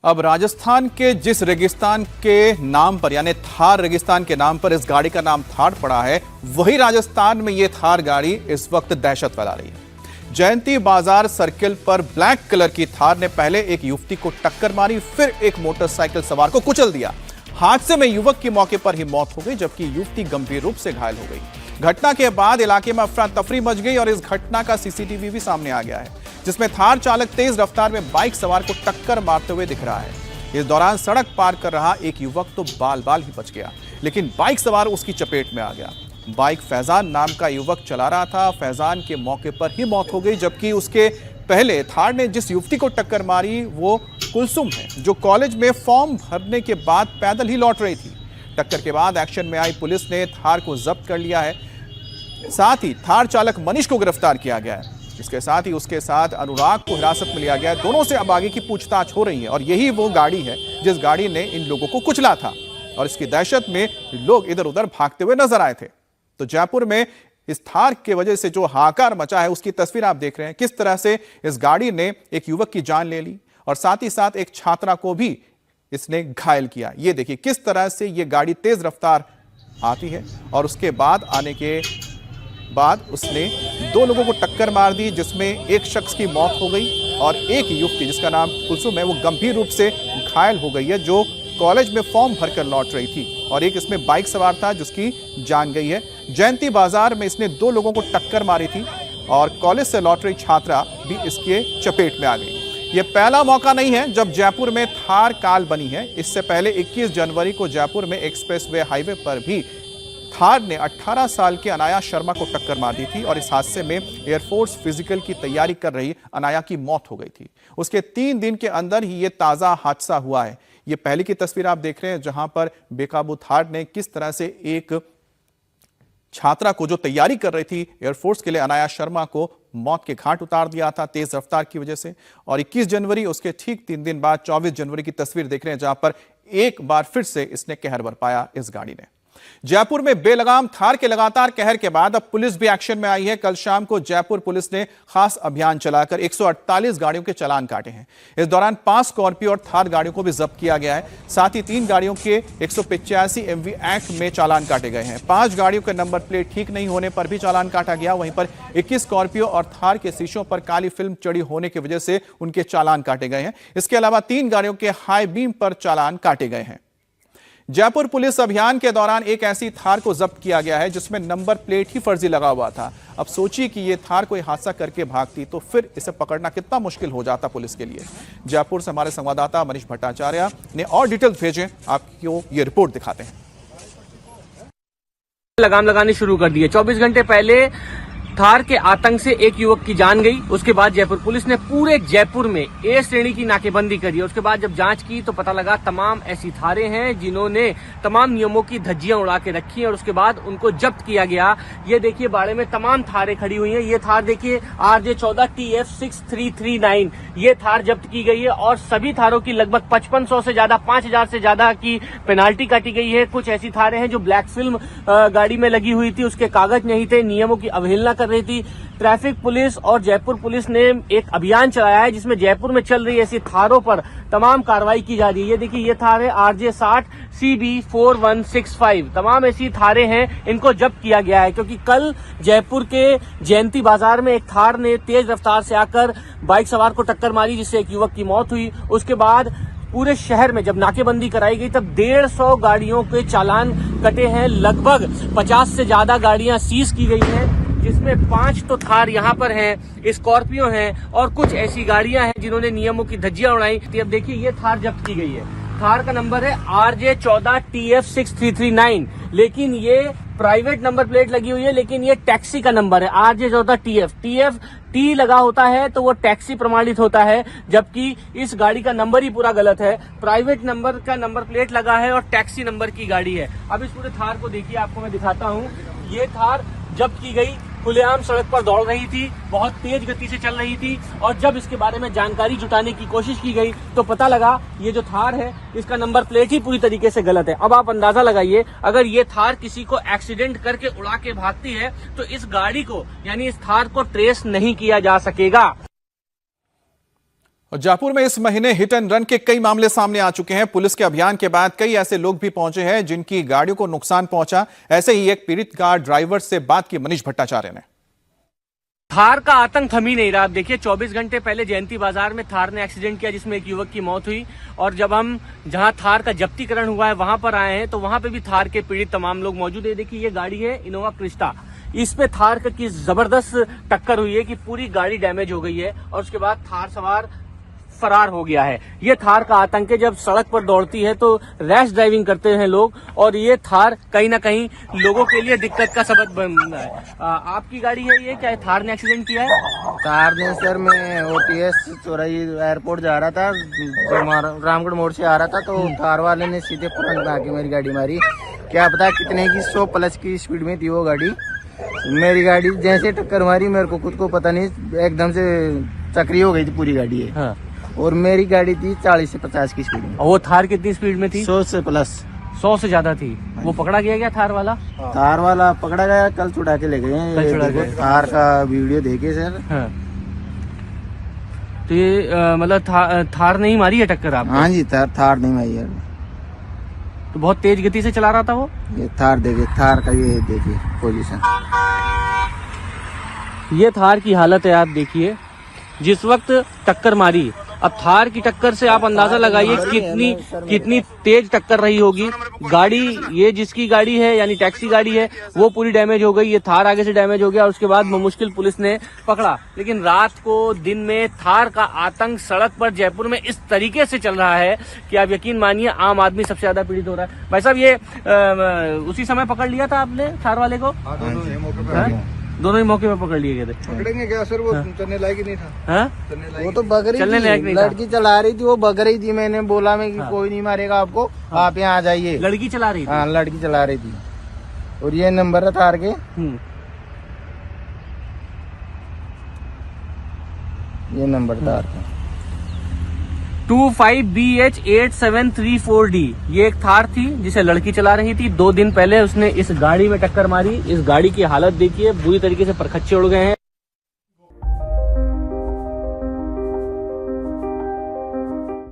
अब राजस्थान के जिस रेगिस्तान के नाम पर यानी थार रेगिस्तान के नाम पर इस गाड़ी का नाम थार पड़ा है, वही राजस्थान में यह थार गाड़ी इस वक्त दहशत फैला रही है। जयंती बाजार सर्किल पर ब्लैक कलर की थार ने पहले एक युवती को टक्कर मारी, फिर एक मोटरसाइकिल सवार को कुचल दिया। हादसे में युवक की मौके पर ही मौत हो गई, जबकि युवती गंभीर रूप से घायल हो गई। घटना के बाद इलाके में अफरा तफरी मच गई और इस घटना का सीसीटीवी भी सामने आ गया है, जिसमें थार चालक तेज रफ्तार में बाइक सवार को टक्कर मारते हुए दिख रहा है। इस दौरान सड़क पार कर रहा एक युवक तो बाल बाल ही बच गया, लेकिन बाइक सवार उसकी चपेट में आ गया। बाइक फैजान नाम का युवक चला रहा था। फैजान के मौके पर ही मौत हो गई, जबकि उसके पहले थार ने जिस युवती को टक्कर मारी वो कुलसुम है, जो कॉलेज में फॉर्म भरने के बाद पैदल ही लौट रही थी। टक्कर के बाद एक्शन में आई पुलिस ने थार को जब्त कर लिया है। साथ ही थार चालक मनीष को गिरफ्तार किया गया है। इसके साथ ही उसके साथ अनुराग को हिरासत में लिया गया है। दोनों से अब आगे की पूछताछ हो रही है और यही वो गाड़ी है जिस गाड़ी ने इन लोगों को कुचला था और इसकी दहशत में लोग इधर उधर भागते हुए नजर आए थे। तो जयपुर में इस थार की वजह से जो हाहाकार मचा है, उसकी तस्वीर आप देख रहे हैं। किस तरह से इस गाड़ी ने एक युवक की जान ले ली और साथ ही साथ एक छात्रा को भी इसने घायल किया। ये देखिए किस तरह से ये गाड़ी तेज रफ्तार आती है और उसके बाद आने के बाद उसने दो लोगों को टक्कर मार दी, जिसमें एक शख्स की मौत हो गई और एक युवती जिसका नाम कुलसुम है वो गंभीर रूप से घायल हो गई है, जो कॉलेज में फॉर्म भरकर लौट रही थी। और एक इसमें बाइक सवार था जिसकी जान गई है। जयंती बाजार में इसने दो लोगों को टक्कर मारी थी और कॉलेज से लौट रही छात्रा भी इसके चपेट में आ गई। यह पहला मौका नहीं है जब जयपुर में थार काल बनी है। इससे पहले 21 जनवरी को जयपुर में एक्सप्रेसवे हाईवे पर भी थार ने 18 साल के अनाया शर्मा को टक्कर मार दी थी और इस हादसे में एयरफोर्स फिजिकल की तैयारी कर रही अनाया की मौत हो गई थी। उसके 3 दिन के अंदर ही ये ताजा हादसा हुआ है। ये पहले की तस्वीर आप देख रहे हैं, जहां पर बेकाबू थार ने किस तरह से एक छात्रा को जो तैयारी कर रही थी एयरफोर्स के लिए, अनाया शर्मा को मौत के घाट उतार दिया था तेज रफ्तार की वजह से। और 21 जनवरी उसके ठीक 3 दिन बाद 24 जनवरी की तस्वीर देख रहे हैं, जहां पर एक बार फिर से इसने कहर बरपाया इस गाड़ी ने। जयपुर में बेलगाम थार के लगातार कहर के बाद अब पुलिस भी एक्शन में आई है। कल शाम को जयपुर पुलिस ने खास अभियान चलाकर 148 गाड़ियों के चालान काटे हैं। इस दौरान 5 स्कॉर्पियो और थार गाड़ियों को भी जब्त किया गया है। साथ ही 3 गाड़ियों के 185 MV एक्ट में चालान काटे गए हैं। 5 गाड़ियों के नंबर प्लेट ठीक नहीं होने पर भी चालान काटा गया। वहीं पर 21 स्कॉर्पियो और थार के शीशों पर काली फिल्म चढ़ी होने की वजह से उनके चालान काटे गए हैं। इसके अलावा 3 गाड़ियों के हाई बीम पर चालान काटे गए हैं। जयपुर पुलिस अभियान के दौरान एक ऐसी थार को जब्त किया गया है जिसमें नंबर प्लेट ही फर्जी लगा हुआ था। अब सोचिए कि ये थार कोई हादसा करके भागती तो फिर इसे पकड़ना कितना मुश्किल हो जाता पुलिस के लिए। जयपुर से हमारे संवाददाता मनीष भट्टाचार्य ने और डिटेल्स भेजे, आपको ये रिपोर्ट दिखाते हैं। लगाम लगाने शुरू कर दिए। 24 घंटे पहले थार के आतंक से एक युवक की जान गई। उसके बाद जयपुर पुलिस ने पूरे जयपुर में ए श्रेणी की नाकेबंदी करी। उसके बाद जब जांच की तो पता लगा तमाम ऐसी थारें हैं जिन्होंने तमाम नियमों की धज्जियां उड़ा के रखी हैं और उसके बाद उनको जब्त किया गया। ये देखिए बाड़े में तमाम थारें खड़ी हुई हैं। ये थार देखिए RJ 14 TF 6339 ये थार जब्त की गई है और सभी थारों की लगभग 5500 से ज्यादा 5000 से ज्यादा की पेनाल्टी काटी गई है। कुछ ऐसी थारें हैं जो ब्लैक फिल्म गाड़ी में लगी हुई थी, उसके कागज नहीं थे, नियमों की अवहेलना कर रही थी। ट्रैफिक पुलिस और जयपुर पुलिस ने एक अभियान चलाया है जिसमें जयपुर में चल रही ऐसी थारों पर तमाम कार्रवाई की जा रही है। ये देखिए ये थार है RJ 60 CB 4165। तमाम ऐसी थारें हैं, इनको जब्त किया गया है क्योंकि कल जयपुर के जयंती बाजार में एक थार ने तेज रफ्तार से आकर बाइक सवार को टक्कर मारी, जिससे एक युवक की मौत हुई। उसके बाद पूरे शहर में जब नाकेबंदी कराई गई तब 150 गाड़ियों के चालान कटे हैं। लगभग 50 से ज्यादा गाड़ियां सीज की गई हैं, जिसमें 5 तो थार यहाँ पर हैं, स्कॉर्पियो हैं और कुछ ऐसी गाड़ियां हैं जिन्होंने नियमों की धज्जियां उड़ाई। अब देखिए ये थार जब्त की गई है। थार का नंबर है RJ 14 TF 6339, लेकिन ये प्राइवेट नंबर प्लेट लगी हुई है, लेकिन ये टैक्सी का नंबर है RJ 14 TF T लगा होता है तो वो टैक्सी प्रमाणित होता है, जबकि इस गाड़ी का नंबर ही पूरा गलत है। प्राइवेट नंबर का नंबर प्लेट लगा है और टैक्सी नंबर की गाड़ी है। अब इस पूरे थार को देखिए, आपको मैं दिखाता हूँ। ये थार जब्त की गई, खुलेआम सड़क पर दौड़ रही थी, बहुत तेज गति से चल रही थी और जब इसके बारे में जानकारी जुटाने की कोशिश की गई तो पता लगा ये जो थार है इसका नंबर प्लेट ही पूरी तरीके से गलत है। अब आप अंदाजा लगाइए, अगर ये थार किसी को एक्सीडेंट करके उड़ा के भागती है तो इस गाड़ी को यानी इस थार को ट्रेस नहीं किया जा सकेगा। और जयपुर में इस महीने हिट एंड रन के कई मामले सामने आ चुके हैं। पुलिस के अभियान के बाद कई ऐसे लोग भी पहुंचे हैं जिनकी गाड़ियों को नुकसान पहुंचा। ऐसे ही एक पीड़ित कार ड्राइवर से बात की मनीष भट्टाचार्य ने। थार का आतंक थम ही नहीं रहा। आप देखिए 24 घंटे पहले जयंती बाजार में थार ने एक्सीडेंट किया जिसमें एक युवक की मौत हुई, और जब हम जहां थार का जब्तीकरण हुआ है वहां पर आए हैं तो वहां पे भी थार के पीड़ित तमाम लोग मौजूद है। देखिए ये गाड़ी है इनोवा क्रिस्टा, इस पे थार की जबरदस्त टक्कर हुई है कि पूरी गाड़ी डैमेज हो गई है और उसके बाद थार सवार फरार हो गया है। ये थार का आतंक है। जब सड़क पर दौड़ती है तो रैश ड्राइविंग करते हैं लोग, और ये थार कहीं ना कहीं लोगों के लिए दिक्कत का सबब बन रहा है। आपकी गाड़ी है ये, क्या थार ने एक्सीडेंट किया है? थार ने सर, मैं OTS चौराही एयरपोर्ट जा रहा था, रामगढ़ मोड़ से आ रहा था, तो थार वाले ने सीधे फ्रंट में आके मेरी गाड़ी मारी। क्या पता कितने की 100 प्लस की स्पीड में थी वो गाड़ी। मेरी गाड़ी जैसे टक्कर मारी मेरे को खुद को पता नहीं, एकदम से चक्री हो गई थी पूरी गाड़ी है। हाँ। और मेरी गाड़ी थी 40 से 50 की स्पीड में। वो थार कितनी स्पीड में थी? 100 से प्लस। 100 से ज्यादा थी। वो पकड़ा गया थार वाला? थार वाला पकड़ा गया, कल छुड़ा के ले गए। कल छुड़ा के? थार का वीडियो देखे सर। हाँ। तो ये मतलब थार नहीं मारी है टक्कर आप? हाँ जी, थार नहीं मारी यार। तो बहुत तेज गति से चला रहा था वो? ये थार देखिए, थार का ये देखिए पोजीशन। ये थार की हालत है, आप देखिए जिस वक्त टक्कर मारी। अब थार की टक्कर से आप अंदाजा लगाइए कितनी तेज टक्कर रही होगी। गाड़ी, ये जिसकी गाड़ी है यानी टैक्सी गाड़ी है, वो पूरी डैमेज हो गई। ये थार आगे से डैमेज हो गया और उसके बाद मुश्किल पुलिस ने पकड़ा। लेकिन रात को दिन में थार का आतंक सड़क पर जयपुर में इस तरीके से चल रहा है कि आप यकीन मानिए आम आदमी सबसे ज्यादा पीड़ित हो रहा है। भाई साहब, ये उसी समय पकड़ लिया था आपने थार वाले को? दोनों ही मौके पे पकड़ लिए गए थे। पकड़ेंगे क्या सर, वो चलने लायक ही नहीं था। हाँ? वो तो बग रही चलने लायक नहीं था। लड़की चला रही थी, वो बग रही थी। मैंने बोला मैं कि कोई नहीं मारेगा आपको, आप यहाँ आ जाइए। लड़की चला रही थी? हाँ, लड़की चला रही थी। और ये नंबर है थार के, ये नंबर थार का 25BH8734D। ये एक थार थी जिसे लड़की चला रही थी। 2 दिन पहले उसने इस गाड़ी में टक्कर मारी। इस गाड़ी की हालत देखिए, बुरी तरीके से परखच्चे उड़ गए हैं।